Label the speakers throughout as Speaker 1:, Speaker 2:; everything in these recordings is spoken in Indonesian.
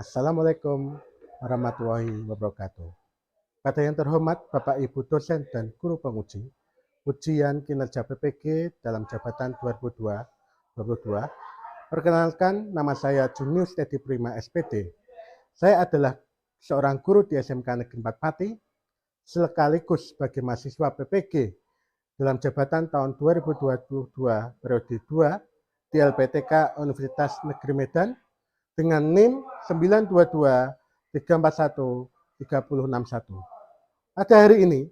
Speaker 1: Assalamualaikum warahmatullahi wabarakatuh. Pada yang terhormat Bapak Ibu dosen dan guru penguji, ujian kinerja PPG dalam jabatan 2022. Perkenalkan, nama saya Junius Teddy Prima SPD. Saya adalah seorang guru di SMK Negeri 4 Pati, sekaligus sebagai mahasiswa PPG dalam jabatan tahun 2022 periode 2 di LPTK Universitas Negeri Medan dengan NIM 922 341 3061. Pada hari ini,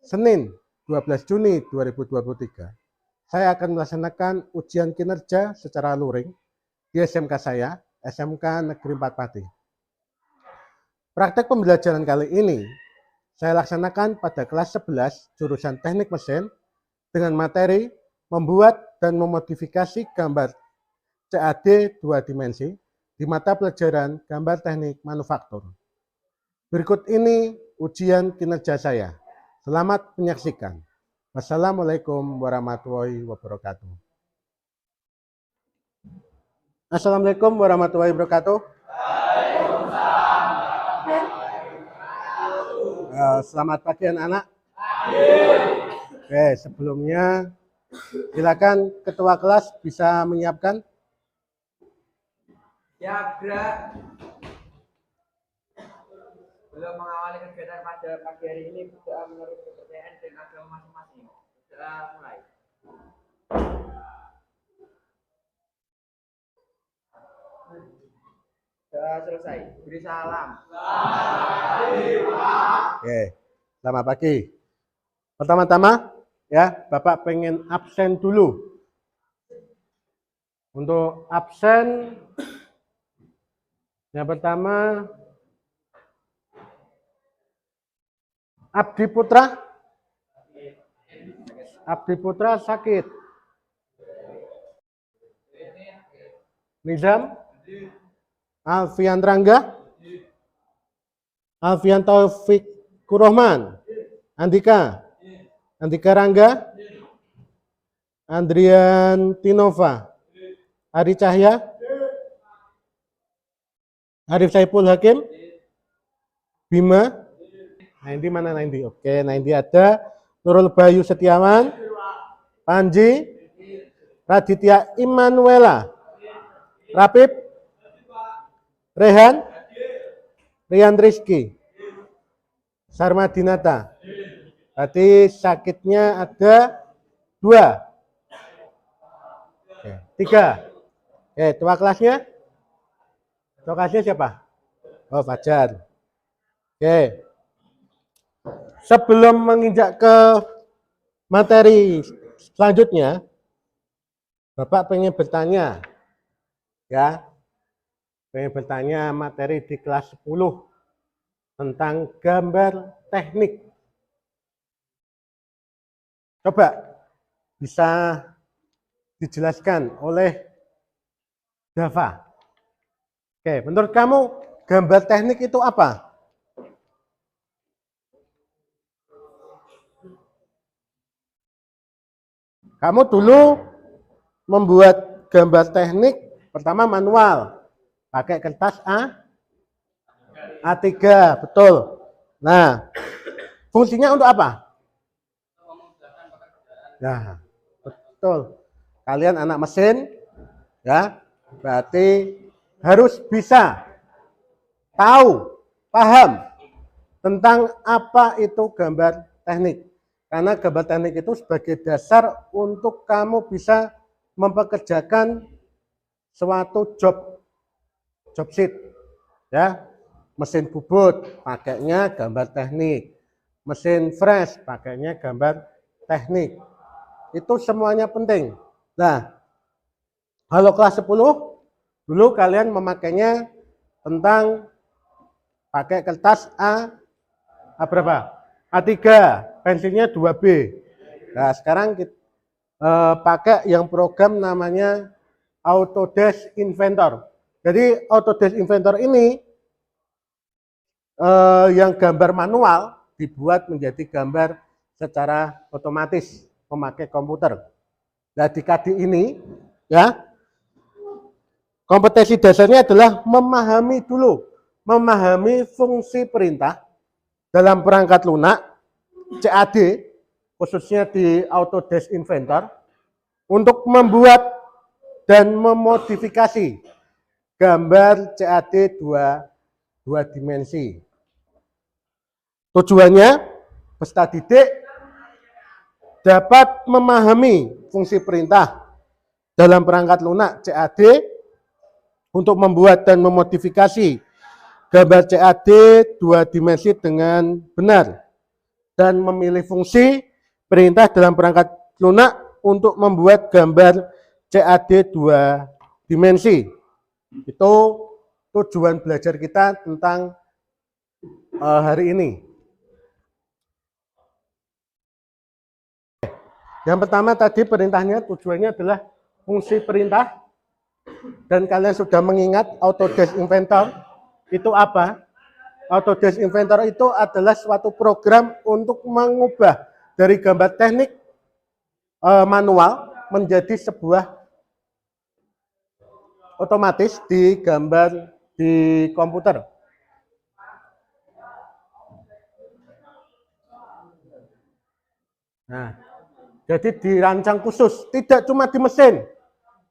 Speaker 1: Senin 12 Juni 2023, saya akan melaksanakan ujian kinerja secara luring di SMK saya, SMK Negeri 4 Pati. Praktek pembelajaran kali ini saya laksanakan pada kelas 11 jurusan Teknik Mesin dengan materi membuat dan memodifikasi gambar CAD 2 dimensi di mata pelajaran gambar teknik manufaktur. Berikut ini ujian kinerja saya. Selamat menyaksikan. Wassalamualaikum warahmatullahi wabarakatuh. Assalamualaikum warahmatullahi wabarakatuh. Selamat pagi anak-anak. Oke, sebelumnya silakan ketua kelas bisa menyiapkan.
Speaker 2: Ya, gerak. Belum mengawali kegiatan pada pagi hari ini, berdoa menurut kepercayaan dan agama masing-masing. Doa mulai. Doa selesai. Beri salam.
Speaker 1: Oke, selamat pagi. Pertama-tama, ya, Bapak pengen absen dulu. Untuk absen, yang pertama, Abdi Putra. Abdi Putra sakit. Nizam. Alfian Rangga. Alfian Taufik Kurahman. Andika. Andika Rangga. Andrian Tinova. Ari Cahya. Arif Saiful Hakim. Bima. Naindi mana Naindi? Oke, Naindi ada. Nurul Bayu Setiawan. Panji. Raditya Immanuela. Rapip. Rehan. Rian Rizky. Sarma Dinata. Berarti sakitnya ada 2. Oke, 3. Oke, ketua kelasnya? Ketua kelasnya siapa? Oh, Fajar. Oke. Sebelum menginjak ke materi selanjutnya, Bapak pengen bertanya, ya, pengen bertanya materi di kelas 10 tentang gambar teknik. Coba bisa dijelaskan oleh Dava. Oke, menurut kamu gambar teknik itu apa? Kamu dulu membuat gambar teknik pertama manual, pakai kertas A3, betul. Nah, fungsinya untuk apa? Nah, betul. Kalian anak mesin, ya, berarti harus bisa tahu, paham tentang apa itu gambar teknik. Karena gambar teknik itu sebagai dasar untuk kamu bisa mempekerjakan suatu job sheet, ya. Mesin bubut pakainya gambar teknik, mesin fresh pakainya gambar teknik. Itu semuanya penting. Nah, kalau kelas 10 dulu kalian memakainya tentang pakai kertas berapa? A3, pensilnya 2B. Nah, sekarang kita pakai yang program namanya Autodesk Inventor. Jadi Autodesk Inventor ini yang gambar manual dibuat menjadi gambar secara otomatis memakai komputer. Nah, di KD ini, ya, Kompetensi dasarnya adalah memahami dulu, memahami fungsi perintah dalam perangkat lunak, CAD, khususnya di Autodesk Inventor, untuk membuat dan memodifikasi gambar CAD dua dimensi. Tujuannya, peserta didik dapat memahami fungsi perintah dalam perangkat lunak CAD untuk membuat dan memodifikasi gambar CAD dua dimensi dengan benar dan memilih fungsi perintah dalam perangkat lunak untuk membuat gambar CAD dua dimensi. Itu tujuan belajar kita tentang hari ini. Yang pertama tadi perintahnya, tujuannya adalah fungsi perintah. Dan kalian sudah mengingat Autodesk Inventor itu apa? Autodesk Inventor itu adalah suatu program untuk mengubah dari gambar teknik manual menjadi sebuah otomatis di gambar di komputer. Nah, jadi dirancang khusus, tidak cuma di mesin.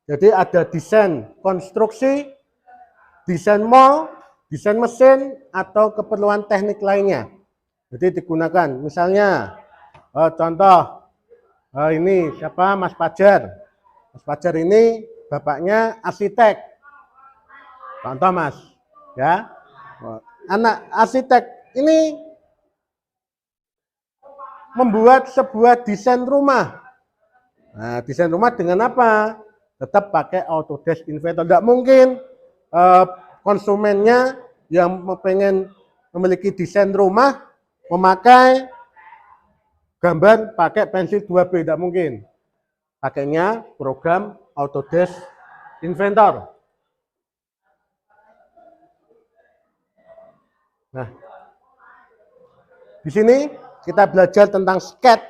Speaker 1: Jadi ada desain konstruksi, desain mall, desain mesin, atau keperluan teknik lainnya. Jadi digunakan, misalnya contoh ini siapa, Mas Fajar. Mas Fajar ini bapaknya arsitek. Contoh Mas, ya. Anak arsitek ini membuat sebuah desain rumah. Nah, desain rumah dengan apa? Tetap pakai Autodesk Inventor. Tidak mungkin konsumennya yang pengen memiliki desain rumah memakai gambar pakai pensil 2B, tidak mungkin. Pakainya program Autodesk Inventor. Nah, di sini kita belajar tentang sketch.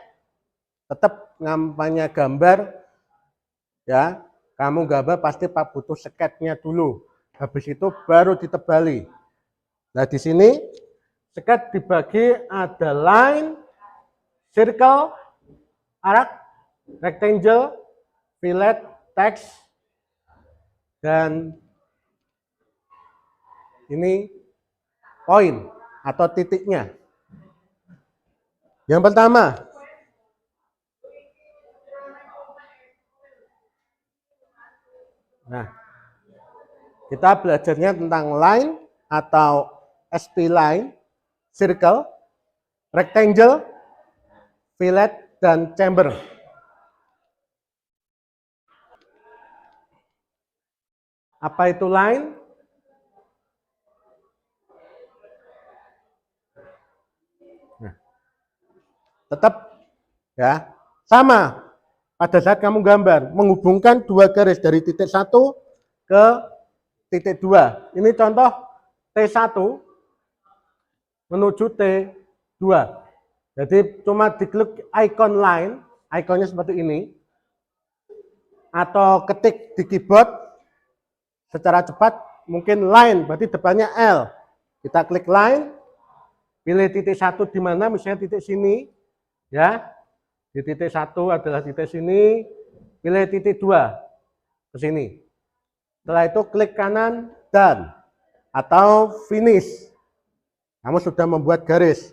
Speaker 1: Tetap ngampanya gambar, ya. Kamu gambar pasti butuh sketchnya dulu. Habis itu baru ditebali. Nah, di sini sketch dibagi ada line, circle, arc, rectangle, fillet, text, dan ini poin atau titiknya. Yang pertama, nah, kita belajarnya tentang line atau SP-line, circle, rectangle, fillet, dan chamber. Apa itu line? Nah, tetap ya sama pada saat kamu gambar, menghubungkan dua garis dari titik 1 ke titik 2. Ini contoh T1 menuju T2. Jadi cuma diklik icon line, ikonnya seperti ini, atau ketik di keyboard secara cepat, mungkin line, berarti depannya L. Kita klik line, pilih titik 1 di mana, misalnya titik sini, ya. Di titik 1 adalah titik sini, pilih titik 2 ke sini. Setelah itu klik kanan done atau finish. Kamu sudah membuat garis.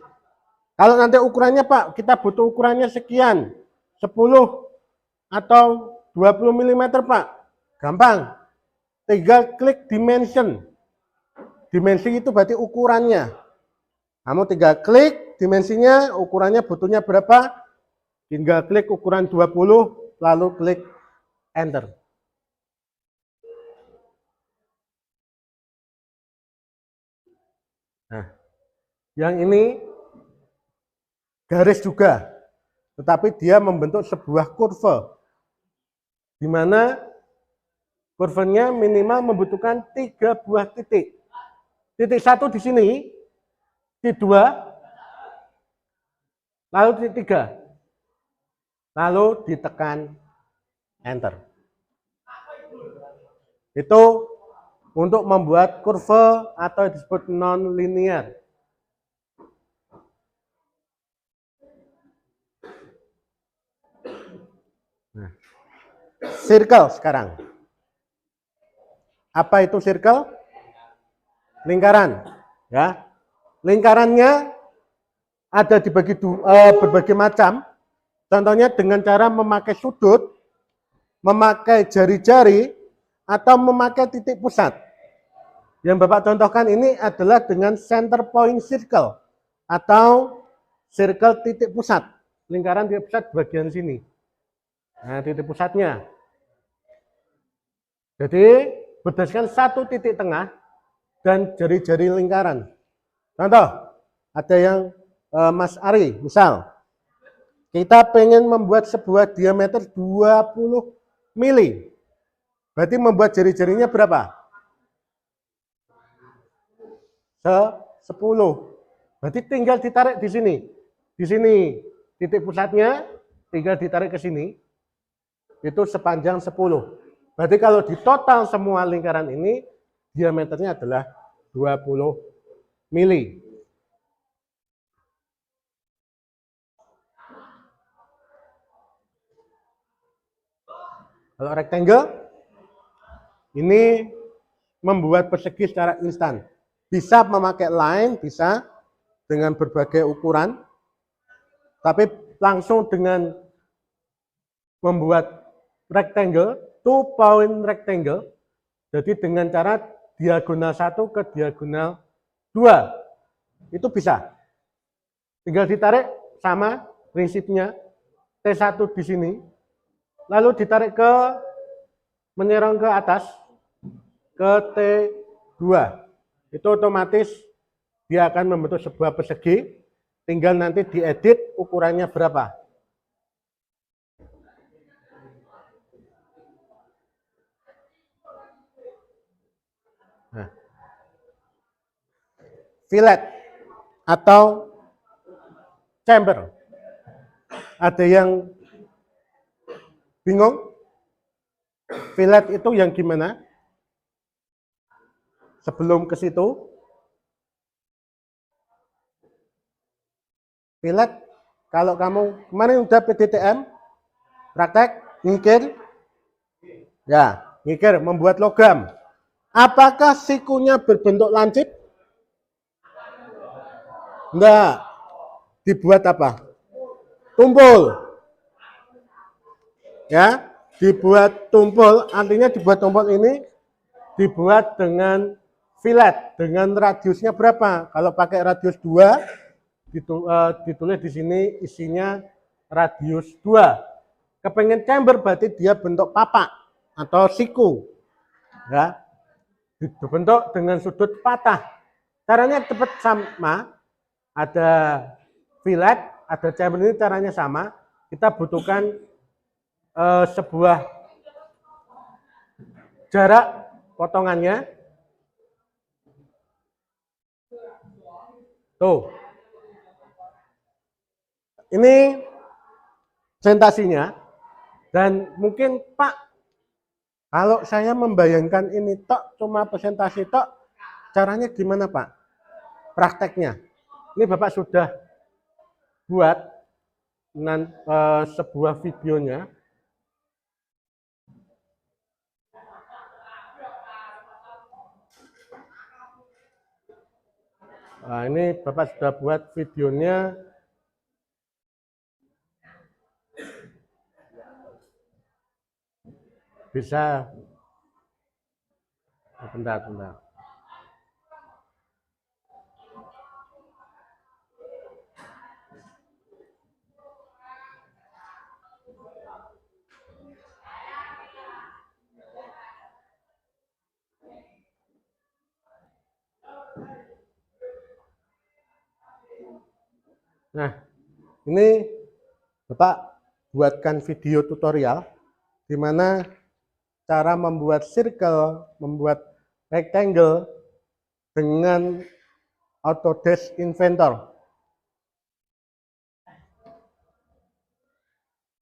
Speaker 1: Kalau nanti ukurannya Pak, kita butuh ukurannya sekian, 10 atau 20 mm Pak. Gampang. Tinggal klik dimension. Dimensi itu berarti ukurannya. Kamu tinggal klik dimensinya, ukurannya butuhnya berapa? Tinggal klik ukuran 20, lalu klik enter. Nah, yang ini garis juga, tetapi dia membentuk sebuah kurva, di mana kurvanya minimal membutuhkan 3 buah titik. Titik 1 di sini, titik 2, lalu titik 3. Lalu ditekan enter. Itu untuk membuat kurva atau disebut non-linear. Nah, circle sekarang. Apa itu circle? Lingkaran. Ya, lingkarannya ada dibagi berbagai macam. Contohnya dengan cara memakai sudut, memakai jari-jari, atau memakai titik pusat. Yang Bapak contohkan ini adalah dengan center point circle atau circle titik pusat. Lingkaran titik pusat bagian sini. Nah, titik pusatnya. Jadi berdasarkan satu titik tengah dan jari-jari lingkaran. Contoh, ada yang Mas Ari, misal kita pengen membuat sebuah diameter 20 mili. Berarti membuat jari-jarinya berapa? 10. Berarti tinggal ditarik di sini. Di sini titik pusatnya tinggal ditarik ke sini. Itu sepanjang 10. Berarti kalau di total semua lingkaran ini diameternya adalah 20 mili. Kalau rectangle ini membuat persegi secara instan. Bisa memakai line, bisa dengan berbagai ukuran. Tapi langsung dengan membuat rectangle, 2-point rectangle. Jadi dengan cara diagonal 1 ke diagonal 2. Itu bisa. Tinggal ditarik sama prinsipnya. T1 di sini. Lalu ditarik ke menyerong ke atas ke T2. Itu otomatis dia akan membentuk sebuah persegi. Tinggal nanti diedit ukurannya berapa. Nah. Fillet atau chamber. Ada yang bingung? Fillet itu yang gimana? Sebelum ke situ, fillet, kalau kamu kemarin udah PDTM, praktek, ngikir, ya, ngikir, membuat logam. Apakah sikunya berbentuk lancip? Enggak. Dibuat apa? Tumpul. Ya, dibuat tumpul, artinya dibuat tumpul ini dibuat dengan fillet, dengan radiusnya berapa? Kalau pakai radius 2, ditulis di sini isinya radius 2. Kepengen chamber berarti dia bentuk papak atau siku. Ya, dibentuk dengan sudut patah. Caranya cepat sama, ada fillet, ada chamber, ini caranya sama. Kita butuhkan sebuah jarak potongannya. Tuh. Ini presentasinya. Dan mungkin Pak, kalau saya membayangkan ini tok cuma presentasi tok, caranya gimana Pak? Prakteknya. Ini Bapak sudah buat sebuah videonya. Nah, ini Bapak sudah buat videonya. Bisa. Bentar. Nah, ini Bapak buatkan video tutorial di mana cara membuat circle, membuat rectangle dengan Autodesk Inventor.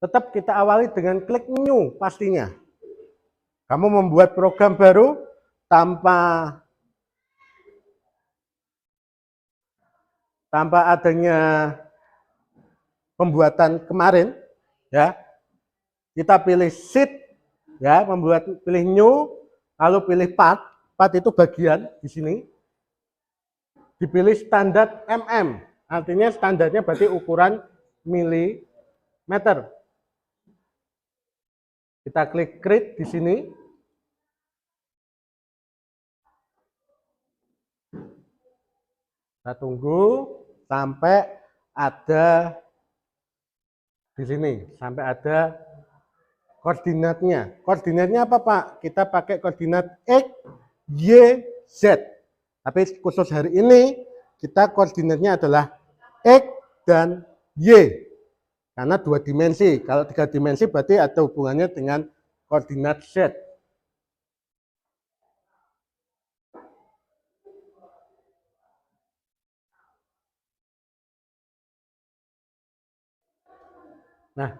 Speaker 1: Tetap kita awali dengan klik new pastinya. Kamu membuat program baru, tanpa adanya pembuatan kemarin, ya, kita pilih sheet, ya, pilih new, lalu pilih part itu bagian di sini, dipilih standar mm, artinya standarnya berarti ukuran milimeter. Kita klik create di sini. Kita tunggu sampai ada di sini, sampai ada koordinatnya. Koordinatnya apa, Pak? Kita pakai koordinat X, Y, Z. Tapi khusus hari ini kita koordinatnya adalah X dan Y. Karena 2 dimensi. Kalau 3 dimensi berarti ada hubungannya dengan koordinat Z. Nah,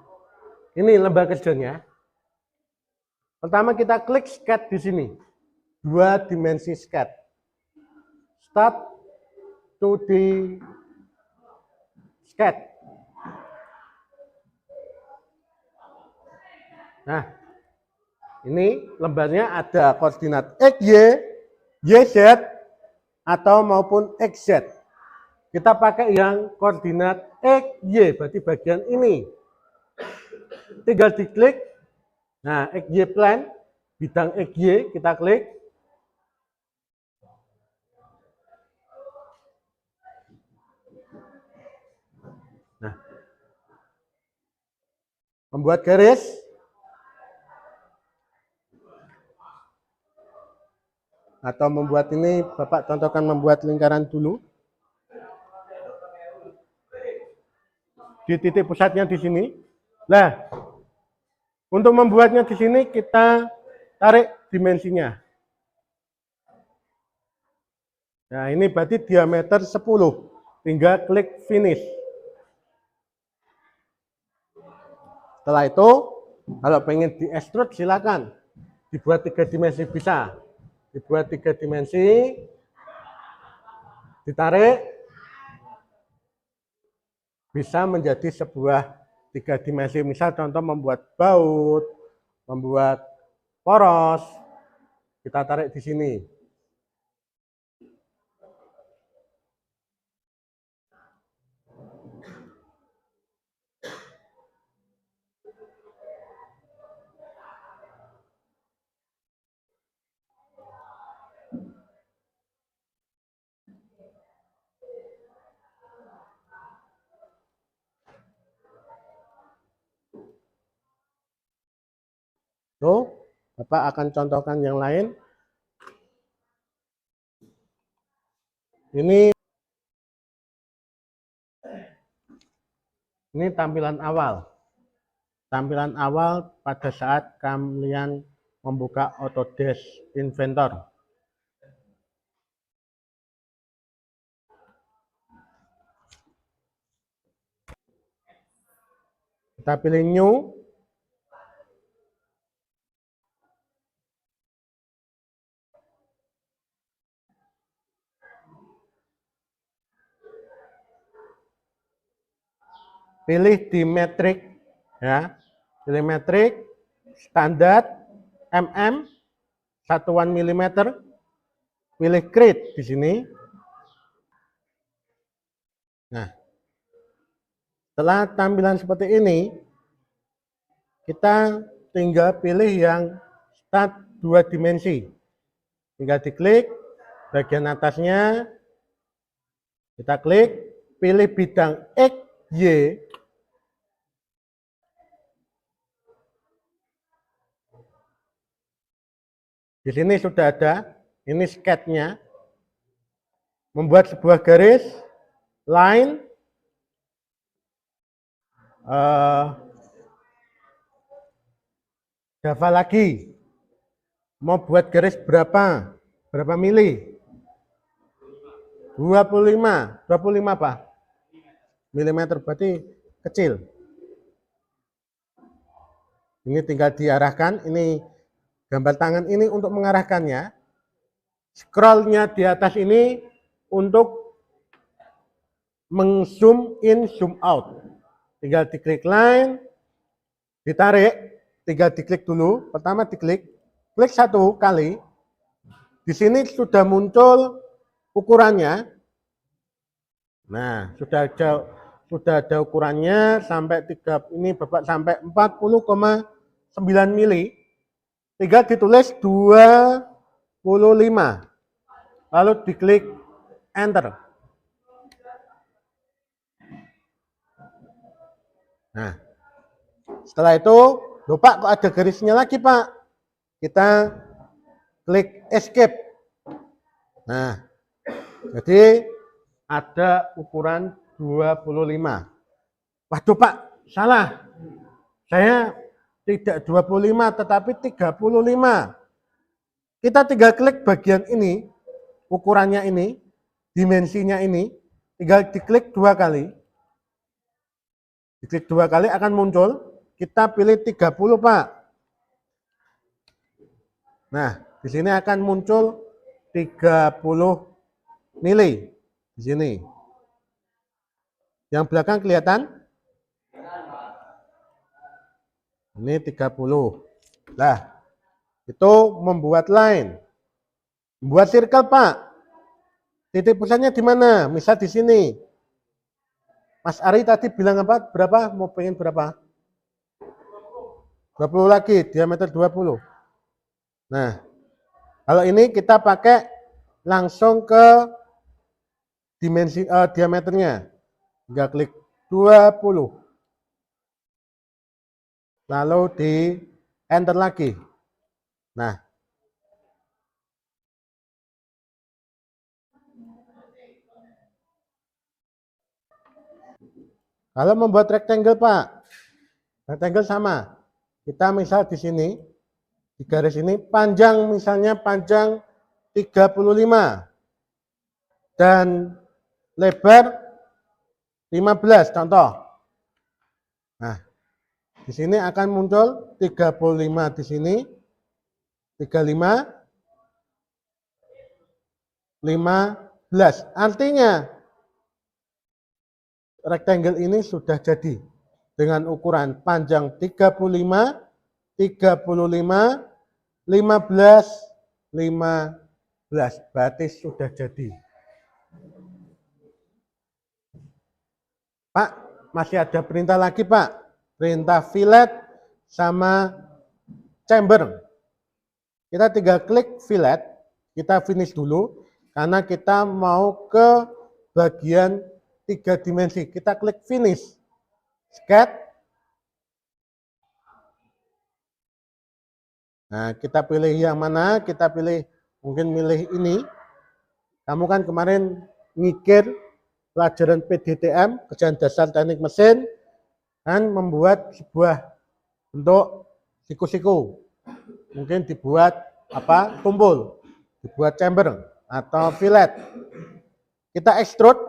Speaker 1: ini lembar kerjanya. Pertama kita klik sketch di sini. 2 dimensi sketch. Start 2D sketch. Nah, ini lembarnya ada koordinat X, Y, Z, atau maupun XZ. Kita pakai yang koordinat X, Y, berarti bagian ini. Tinggal diklik. Nah, XY plan, bidang XY kita klik. Nah, membuat garis. Atau membuat ini, Bapak contohkan membuat lingkaran dulu. Di titik pusatnya di sini. Nah, untuk membuatnya di sini kita tarik dimensinya. Nah, ini berarti diameter 10. Tinggal klik finish. Setelah itu, kalau pengen di extrude silakan. Dibuat 3 dimensi bisa. Dibuat 3 dimensi, ditarik, bisa menjadi sebuah 3 dimensi. Misal contoh membuat baut, membuat poros, kita tarik di sini. Tuh, Bapak akan contohkan yang lain. Ini tampilan awal. Tampilan awal pada saat kalian membuka Autodesk Inventor. Kita pilih new. Pilih di metrik, ya. Pilih metrik, standar, mm, satuan milimeter. Pilih create di sini. Nah, setelah tampilan seperti ini, kita tinggal pilih yang start 2 dimensi. Tinggal diklik, bagian atasnya, kita klik, pilih bidang X, Y. Di sini sudah ada, ini sketch-nya. Membuat sebuah garis, line, Java lagi. Mau buat garis berapa? Berapa mili? 25. 25 apa? Milimeter, berarti kecil. Ini tinggal diarahkan, ini gambar tangan ini untuk mengarahkannya. scrollnya di atas ini untuk meng-zoom in, zoom out. Tinggal diklik line, ditarik, tinggal diklik dulu. Pertama diklik, klik 1 kali. Di sini sudah muncul ukurannya. Nah, sudah ada ukurannya sampai 3 ini Bapak sampai 40,9 mili. Tinggal ditulis 25. Lalu diklik enter. Nah, setelah itu, loh Pak, kok ada garisnya lagi Pak? Kita klik escape. Nah, jadi ada ukuran 25. Waduh Pak, salah. Saya tidak 25 tetapi 35. Kita tinggal klik bagian ini, ukurannya ini, dimensinya ini, tinggal diklik 2 kali. Diklik 2 kali akan muncul, kita pilih 30 Pak. Nah, di sini akan muncul 30 mili. Di sini. Yang belakang kelihatan? Ini 30. Nah, itu membuat line. Membuat circle, Pak. Titik pusatnya di mana? Misal di sini. Mas Ari tadi bilang apa? Berapa? Mau pengen berapa? 20 lagi, diameter 20. Nah, kalau ini kita pakai langsung ke dimensi diameternya. Tinggal klik 20. Lalu di enter lagi. Nah, kalau membuat rectangle Pak, rectangle sama. Kita misal di sini, di garis ini panjang misalnya panjang 35 dan lebar 15 contoh. Nah, di sini akan muncul 35 di sini, 35, 15. Artinya rectangle ini sudah jadi dengan ukuran panjang 35, 35, 15, 15. Berarti sudah jadi. Pak, masih ada perintah lagi Pak. Perintah fillet sama chamber. Kita tinggal klik fillet, kita finish dulu. Karena kita mau ke bagian 3 dimensi. Kita klik finish. Sketch. Nah, kita pilih yang mana? Kita pilih, mungkin milih ini. Kamu kan kemarin ngikir pelajaran PDTM, kerjaan dasar teknik mesin, dan membuat sebuah bentuk siku-siku. Mungkin dibuat apa? Tumpul, dibuat chamber atau fillet. Kita extrude.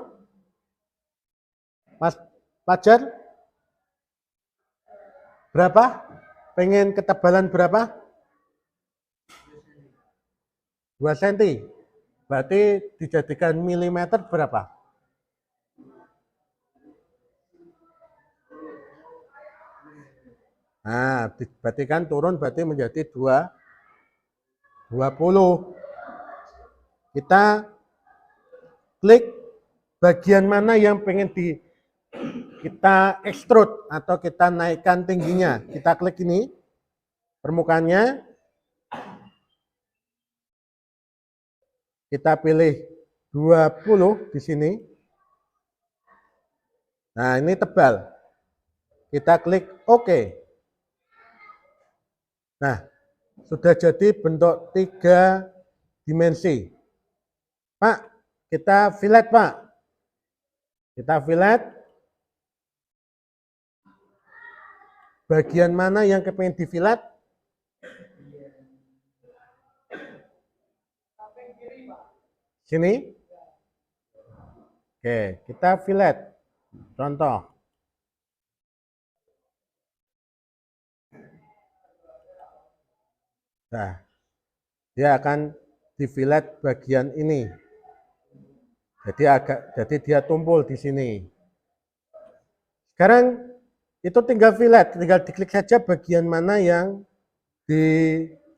Speaker 1: Mas Fajar, berapa? Pengen ketebalan berapa? 2 cm. Berarti dijadikan milimeter berapa? Nah, berarti kan turun berarti menjadi 20. Kita klik bagian mana yang pengen kita extrude atau kita naikkan tingginya. Kita klik ini, permukaannya. Kita pilih 20 di sini. Nah, ini tebal. Kita klik OK. Nah, sudah jadi bentuk 3 dimensi. Pak, kita fillet Pak. Kita fillet. Bagian mana yang kepengen di fillet? Sini. Oke, kita fillet. Contoh. Nah, dia akan di fillet bagian ini. Jadi dia tumpul di sini. Sekarang itu tinggal fillet, tinggal diklik saja bagian mana yang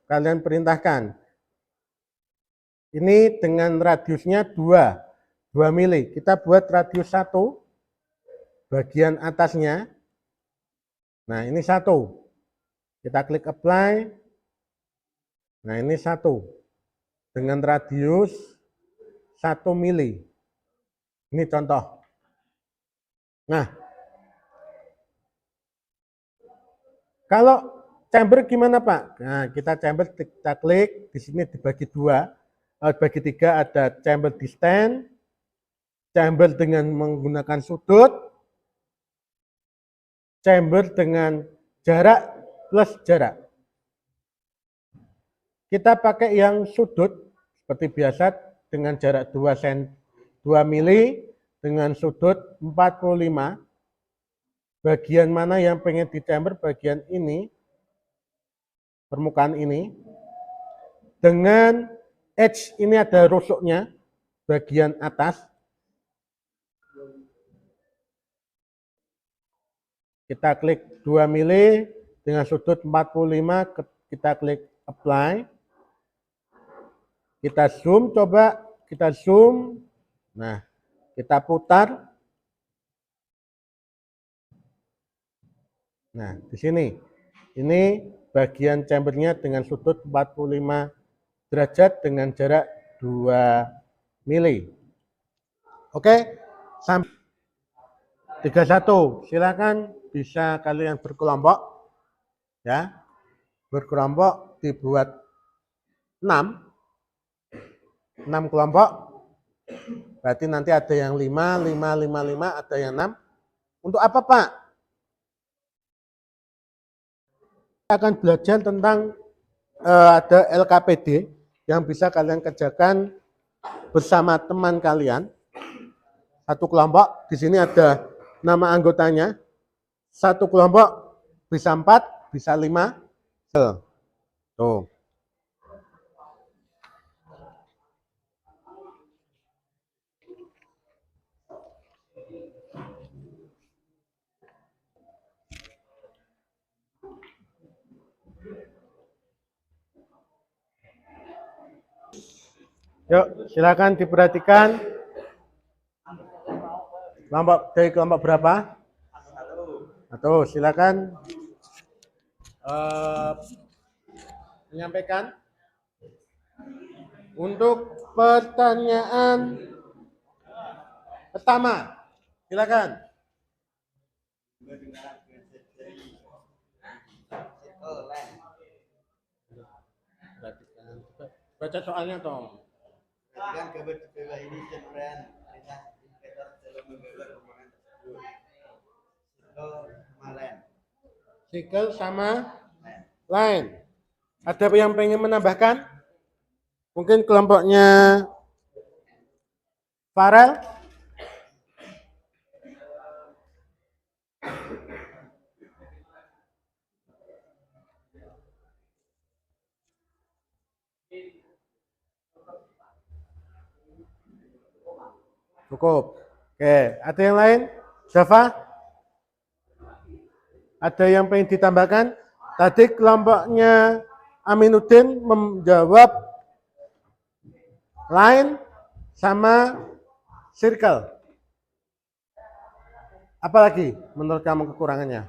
Speaker 1: kalian perintahkan. Ini dengan radiusnya 2 mili. Kita buat radius 1 bagian atasnya. Nah, ini 1. Kita klik apply. Nah, ini 1 dengan radius 1 mili. Ini contoh. Nah, kalau chamber gimana Pak? Nah, kita chamber, kita klik di sini dibagi 2, bagi 3 ada chamber distance, chamber dengan menggunakan sudut, chamber dengan jarak plus jarak. Kita pakai yang sudut seperti biasa dengan jarak 2 mili dengan sudut 45. Bagian mana yang pengen di chamber? Bagian ini, permukaan ini. Dengan edge ini ada rusuknya, bagian atas. Kita klik 2 mili dengan sudut 45, kita klik apply. Kita zoom, coba kita zoom. Nah, kita putar. Nah, di sini. Ini bagian chambernya dengan sudut 45 derajat dengan jarak 2 mili. Oke, sampai 31. Silakan bisa kalian berkelompok. Ya. Berkelompok dibuat 6 kelompok. Berarti nanti ada yang 5, 5, 5, 5, ada yang 6. Untuk apa Pak? Kita akan belajar tentang ada LKPD yang bisa kalian kerjakan bersama teman kalian. Satu kelompok, di sini ada nama anggotanya. Satu kelompok bisa 4, bisa 5. Tuh. Yuk, silakan diperhatikan. Dari kelompok berapa? Satu, silakan menyampaikan. Untuk pertanyaan pertama, silakan. Baca soalnya toh.
Speaker 3: Perhatikan gambar di bawah ini cenderan perintah indikator dalam menggambar komponen tersebut.
Speaker 1: Sikel sama line. Ada yang pengen menambahkan? Mungkin kelompoknya Farel? Cukup. Oke, ada yang lain? Java? Ada yang pengen ditambahkan? Tadi kelompoknya Aminuddin menjawab line sama circle. Apalagi menurut kamu kekurangannya?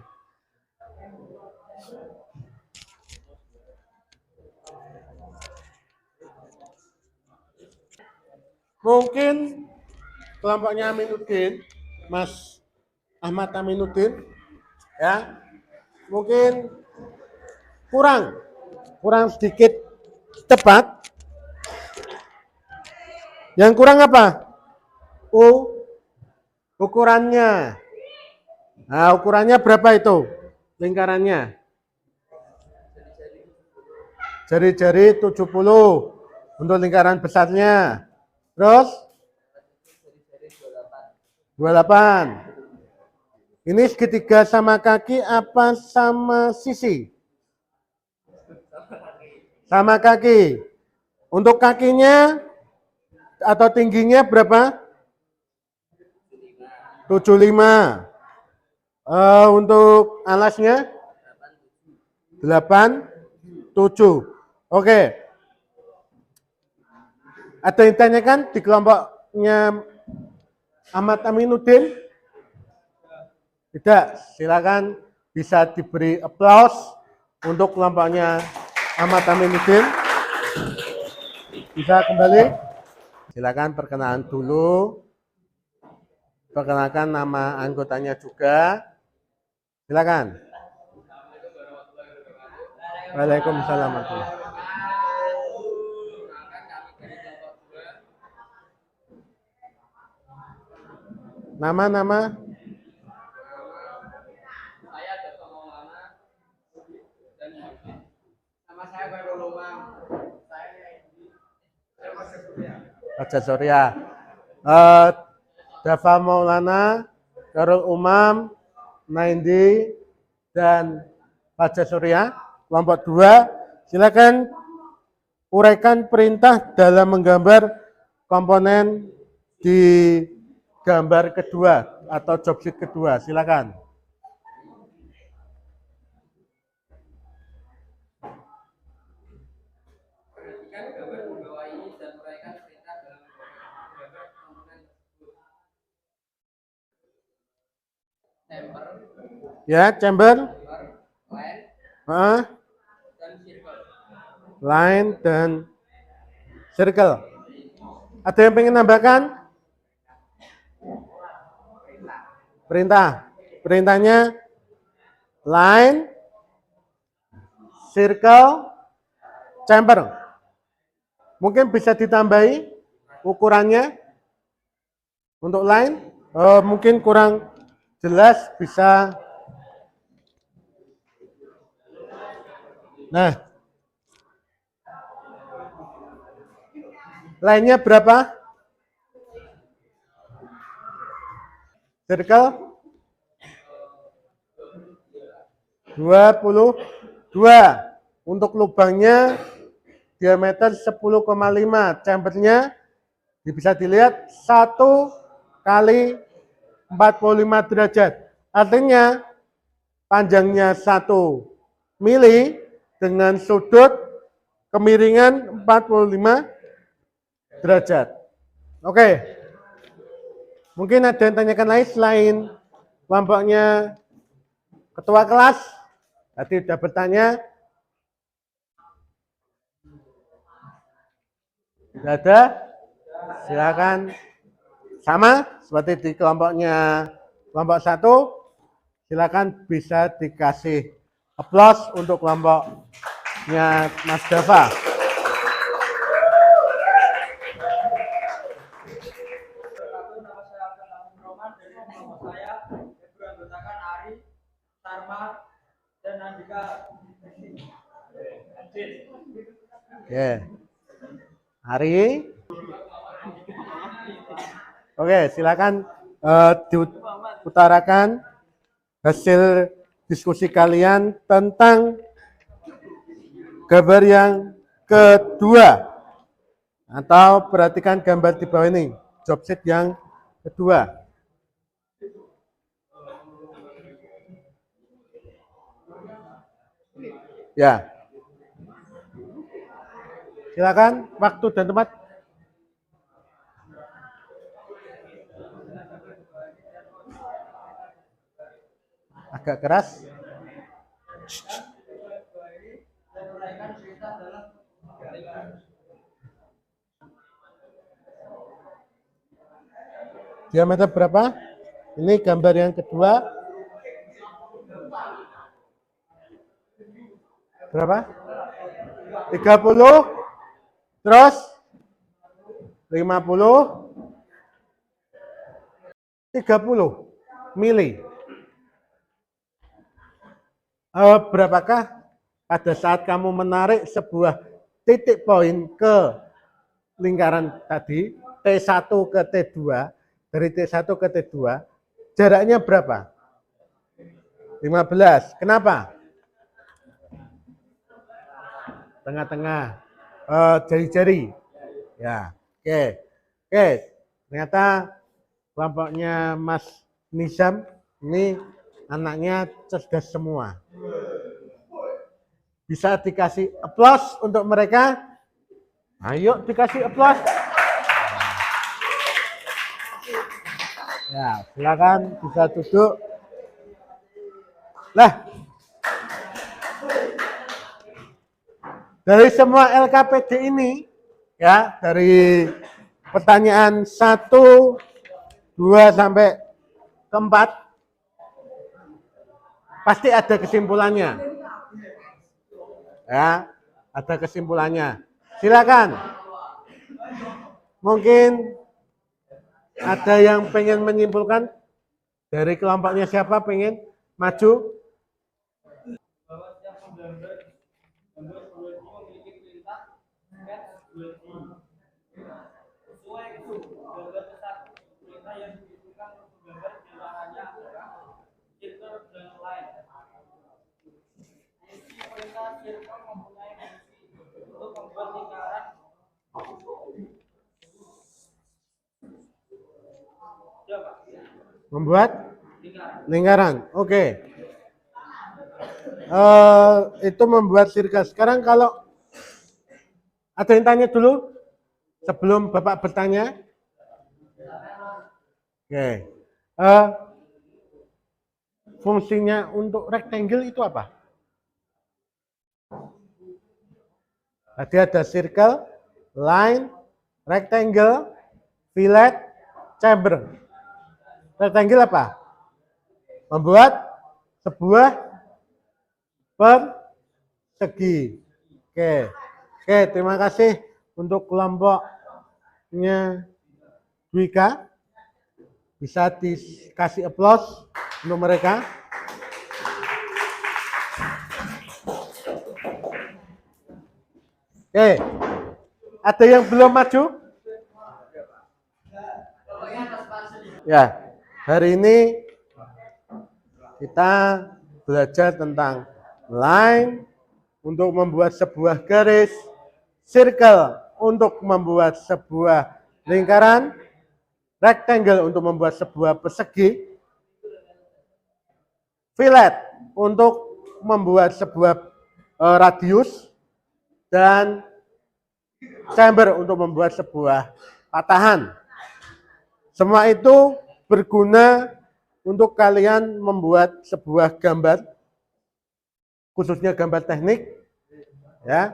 Speaker 1: Mungkin kelompoknya Aminuddin, Mas Ahmad Aminuddin, ya, mungkin kurang sedikit tepat. Yang kurang apa? Ukurannya. Nah, ukurannya berapa itu? Lingkarannya. Jari-jari 70 untuk lingkaran besarnya. Terus 28. Ini segitiga sama kaki apa sama sisi? Sama kaki. Untuk kakinya atau tingginya berapa? 75. Untuk alasnya 87. Oke. Ada yang tanyakan di kelompoknya Ahmad Aminuddin? Tidak, silakan bisa diberi aplaus untuk kelompoknya Ahmad Aminuddin. Bisa kembali? Silakan perkenalan dulu. Perkenalkan nama anggotanya juga. Silakan. Waalaikumsalam warahmatullahi wabarakatuh. Nama-nama?
Speaker 2: Saya Dr. Maulana dan nama saya Khairul Umam. Saya Mas Surya.
Speaker 1: Raja Surya. Dava Maulana, Khairul Umam, Naindi, dan Raja Surya. Kelompok 2, silakan uraikan perintah dalam menggambar komponen di gambar kedua atau job sheet kedua. Silakan.
Speaker 2: Perhatikan gambar di bawah ini dan uraikan perintah dalam menggambar komponen tersebut. Chamber,
Speaker 1: Ya, chamber,
Speaker 2: line, dan circle.
Speaker 1: line, dan circle. Ada yang pengen nambahkan? Perintah. Perintahnya line, circle, chamber. Mungkin bisa ditambahi ukurannya untuk line. Mungkin kurang jelas bisa. Nah, line-nya berapa? Circle 22. Untuk lubangnya diameter 10,5. Chambernya bisa dilihat 1 kali 45 derajat. Artinya panjangnya 1 mili dengan sudut kemiringan 45 derajat. Oke. Mungkin ada yang tanyakan lain selain kelompoknya ketua kelas. Tadi sudah bertanya. Tidak ada? Silakan. Sama seperti di kelompoknya kelompok 1. Silakan bisa dikasih aplaus untuk kelompoknya Mas Dava.
Speaker 2: Nama saya Abdul Roman dari kelompok saya yang beranggotakan Ari, Sarma, dan Andika.
Speaker 1: Ya. Hari. Oke, silakan diutarakan hasil diskusi kalian tentang gambar yang kedua. Atau perhatikan gambar di bawah ini, job sheet yang kedua. Ya. Silakan, waktu dan tempat. Agak keras. Diameter berapa? Ini gambar yang kedua. Berapa? 30. Terus 50. 30 mili. Berapakah pada saat kamu menarik sebuah titik poin ke lingkaran tadi, T1 ke T2, dari T1 ke T2, jaraknya berapa? 15. Kenapa? Tengah-tengah. jari-jari. Ya, oke. Oke, ternyata kelompoknya Mas Nizam ini anaknya cerdas semua. Bisa dikasih aplaus untuk mereka? Ayo dikasih aplaus. Ya, silakan bisa duduk. Lah, dari semua LKPD ini, ya, dari pertanyaan 1, 2 sampai ke 4, pasti ada kesimpulannya. Ya, ada kesimpulannya. Silakan. Mungkin ada yang pengen menyimpulkan dari kelompoknya siapa pengen maju?
Speaker 2: Bahwa setiap penggambar gambar 2D memiliki perintah sketch 2D. Sesuai itu, gambar satu perintah yang dibutuhkan untuk menggambar diantaranya adalah circle dan line. Fungsi perintah circle mempunyai fungsi untuk membuat lingkaran. Coba.
Speaker 1: Membuat lingkaran. Oke. Itu membuat sirkel. Sekarang kalau ada yang tanya dulu sebelum Bapak bertanya. Oke. Fungsinya untuk rectangle itu apa? Tadi ada circle, line, rectangle, fillet, chamber. Rectangle apa? Membuat sebuah persegi. Oke. Oke, terima kasih untuk kelompoknya Dwika. Bisa dikasih aplaus untuk mereka. Oke. Ada yang belum maju? Ya. Hari ini kita belajar tentang line untuk membuat sebuah garis, circle untuk membuat sebuah lingkaran, rectangle untuk membuat sebuah persegi, fillet untuk membuat sebuah radius, dan chamber untuk membuat sebuah patahan. Semua itu berguna untuk kalian membuat sebuah gambar, khususnya gambar teknik, ya,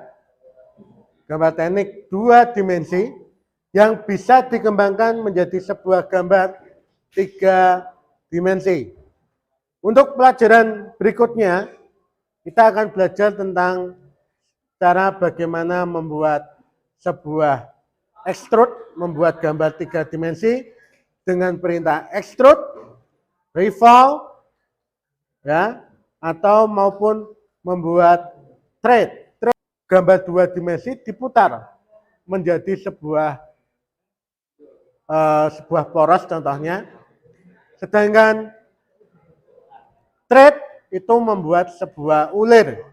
Speaker 1: gambar teknik 2 dimensi yang bisa dikembangkan menjadi sebuah gambar 3 dimensi. Untuk pelajaran berikutnya, kita akan belajar tentang cara bagaimana membuat sebuah extrude, membuat gambar 3 dimensi dengan perintah extrude, revolve, ya, atau maupun membuat thread. Gambar 2 dimensi diputar menjadi sebuah poros contohnya. Sedangkan thread itu membuat sebuah ulir,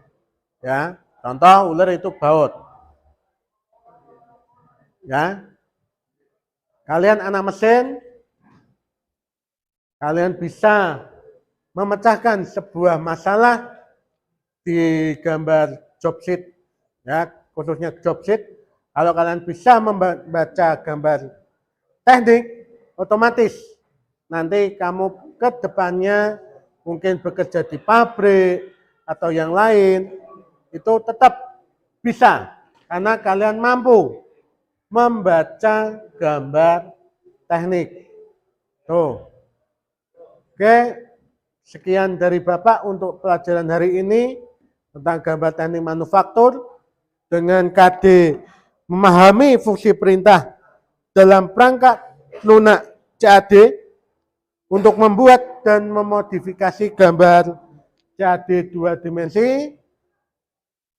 Speaker 1: ya. Contoh ulir itu baut. Ya. Kalian anak mesin, kalian bisa memecahkan sebuah masalah di gambar job sheet, ya, khususnya job sheet. Kalau kalian bisa membaca gambar teknik, otomatis nanti kamu ke depannya mungkin bekerja di pabrik atau yang lain, itu tetap bisa karena kalian mampu membaca gambar teknik. Tuh. Oke, sekian dari Bapak untuk pelajaran hari ini tentang gambar teknik manufaktur dengan KD memahami fungsi perintah dalam perangkat lunak CAD untuk membuat dan memodifikasi gambar CAD 2 dimensi.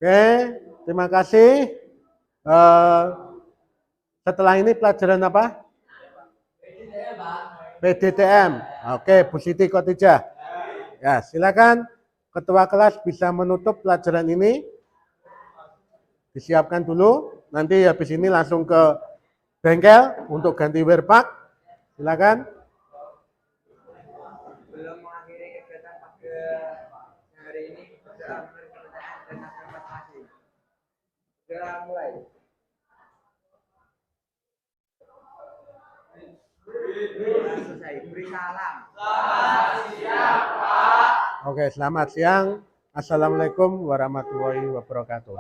Speaker 1: Oke, terima kasih. Setelah ini pelajaran apa? PDTM. Oke, Bu Siti Khotijah. Ya, silakan Ketua kelas bisa menutup pelajaran ini. Disiapkan dulu. nanti habis ini langsung ke bengkel untuk ganti wear pack. Silakan.
Speaker 4: Belum mengakhiri kegiatan pada hari ini, sudah menerima pertanyaan dan afirmasi. Segera mulai. Sudah selesai. Beri salam.
Speaker 1: Oke, selamat siang. Assalamualaikum warahmatullahi wabarakatuh.